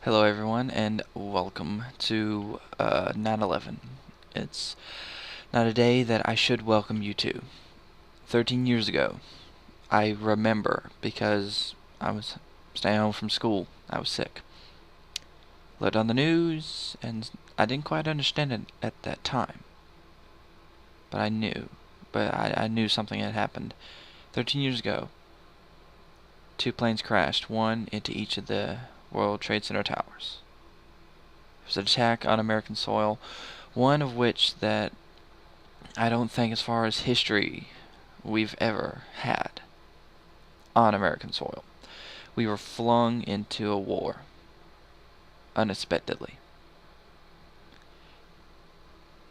Hello, everyone, and welcome to 9/11. It's not a day that I should welcome you to. 13 years ago, I remember because I was staying home from school. I was sick. Looked on the news, and I didn't quite understand it at that time, but I knew. But I knew something had happened. 13 years ago, two planes crashed, one into each of the World Trade Center towers. It was an attack on American soil, one of which that I don't think, as far as history, we've ever had on American soil. We were flung into a war unexpectedly.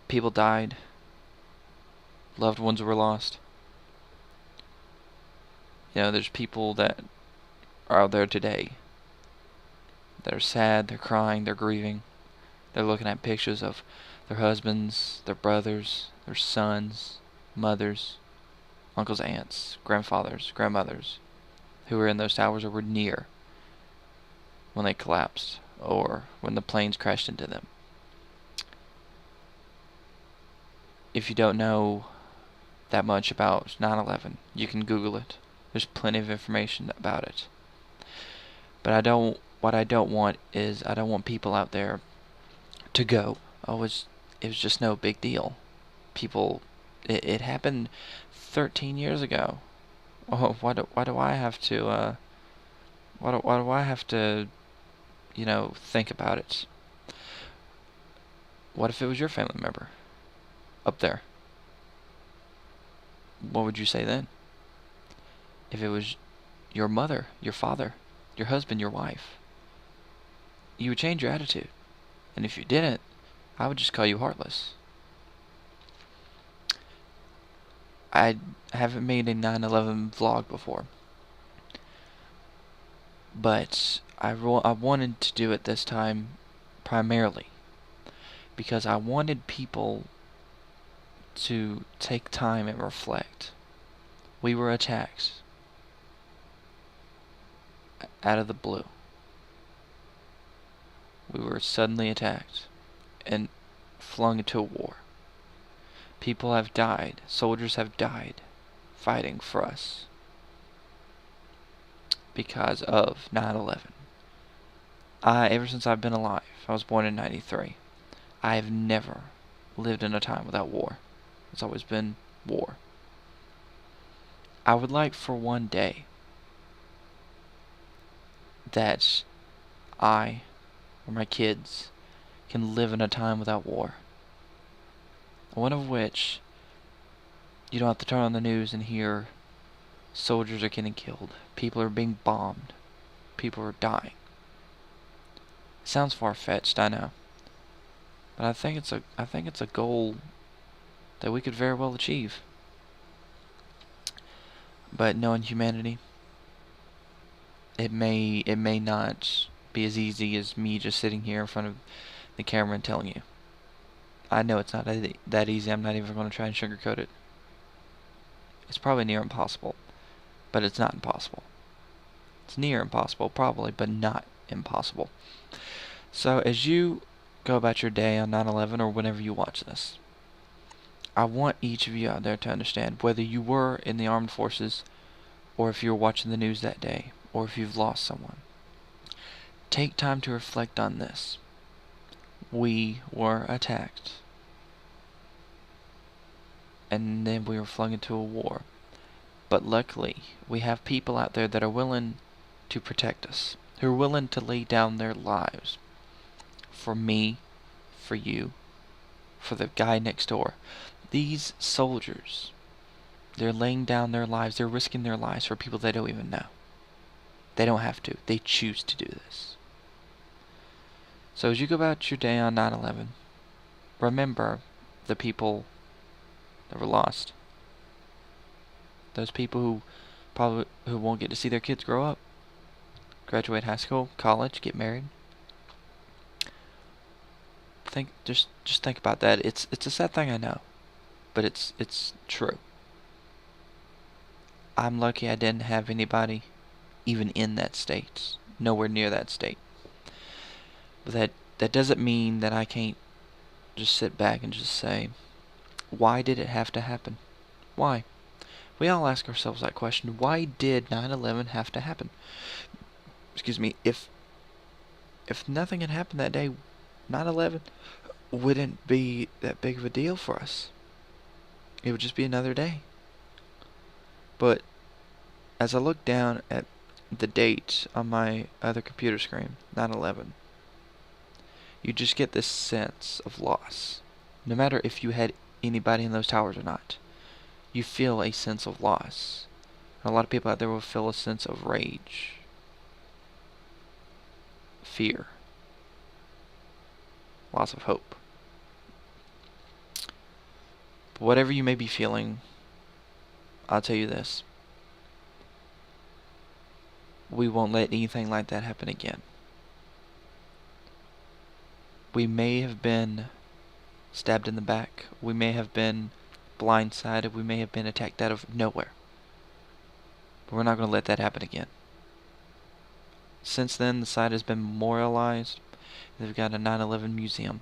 People died, loved ones were lost. There's people that are out there today that are sad, they're crying, they're grieving. They're looking at pictures of their husbands, their brothers, their sons, mothers, uncles, aunts, grandfathers, grandmothers who were in those towers or were near when they collapsed or when the planes crashed into them. If you don't know that much about 9/11, you can Google it. There's plenty of information about it. But what I don't want is I don't want people out there to go, oh, it was just no big deal. People, it happened 13 years ago. Oh, why do I have to, why do I have to, think about it? What if it was your family member up there? What would you say then? If it was your mother, your father, your husband, your wife, you would change your attitude. And if you didn't, I would just call you heartless. I haven't made a 9/11 vlog before, but I wanted to do it this time primarily because I wanted people to take time and reflect. We were attacked out of the blue. We were suddenly attacked and flung into a war. People have died, soldiers have died fighting for us because of 9/11. Ever since I've been alive, I was born in 93. I have never lived in a time without war. It's always been war. I would like for one day that I or my kids can live in a time without war. One of which you don't have to turn on the news and hear soldiers are getting killed, people are being bombed, people are dying. It sounds far-fetched, I know, but I think it's a goal that we could very well achieve. But knowing humanity, it may not be as easy as me just sitting here in front of the camera and telling you. I know it's not that easy. I'm not even going to try and sugarcoat it. It's probably near impossible, but it's not impossible. It's near impossible, probably, but not impossible. So as you go about your day on 9/11 or whenever you watch this, I want each of you out there to understand whether you were in the armed forces or if you're watching the news that day or if you've lost someone. Take time to reflect on this. We were attacked, and then we were flung into a war. But luckily, we have people out there that are willing to protect us, who are willing to lay down their lives for me, for you, for the guy next door. These soldiers, they're laying down their lives, they're risking their lives for people they don't even know. They don't have to, they choose to do this. So as you go about your day on 9/11, remember the people that were lost. Those people who won't get to see their kids grow up, graduate high school, college, get married. Just think about that. It's a sad thing, I know, but it's true. I'm lucky I didn't have anybody even in that state, nowhere near that state. But that doesn't mean that I can't just sit back and just say, why did it have to happen? Why? We all ask ourselves that question. Why did 9/11 have to happen? Excuse me. If nothing had happened that day, 9/11 wouldn't be that big of a deal for us. It would just be another day. But as I look down at the date on my other computer screen, 9/11, you just get this sense of loss. No matter if you had anybody in those towers or not, you feel a sense of loss. And a lot of people out there will feel a sense of rage, fear, loss of hope. But whatever you may be feeling, I'll tell you this. We won't let anything like that happen again. We may have been stabbed in the back. We may have been blindsided. We may have been attacked out of nowhere. But we're not going to let that happen again. Since then, the site has been memorialized. They've got a 9/11 museum.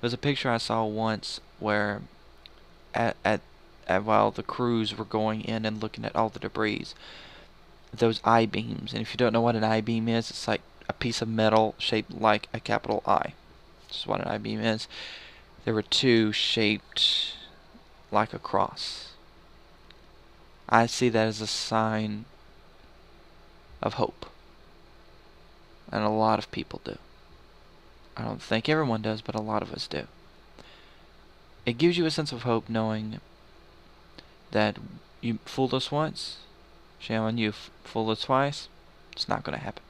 There's a picture I saw once where while the crews were going in and looking at all the debris, those I-beams, and if you don't know what an I-beam is, it's like a piece of metal shaped like a capital I. This is what an I-beam is. There were two shaped like a cross. I see that as a sign of hope. And a lot of people do. I don't think everyone does, but a lot of us do. It gives you a sense of hope knowing that you fooled us once, shame on you. Fooled us twice, it's not going to happen.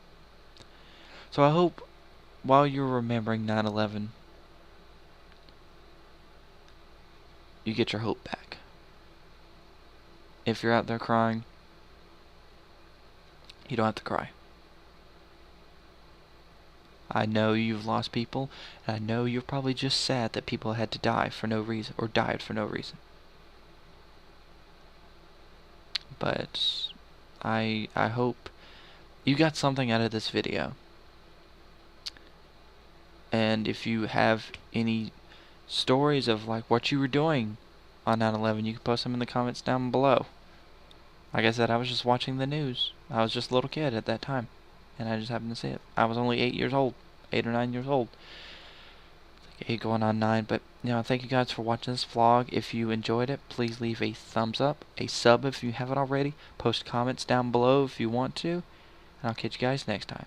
So I hope while you're remembering 9/11, you get your hope back. If you're out there crying, you don't have to cry. I know you've lost people, and I know you're probably just sad that people had to die for no reason, or died for no reason. But I hope you got something out of this video. And if you have any stories of like what you were doing on 9/11, you can post them in the comments down below. Like I said, I was just watching the news. I was just a little kid at that time, and I just happened to see it. I was only 8 years old, 8 or 9 years old. Like 8 going on 9. But thank you guys for watching this vlog. If you enjoyed it, please leave a thumbs up, a sub if you haven't already. Post comments down below if you want to, and I'll catch you guys next time.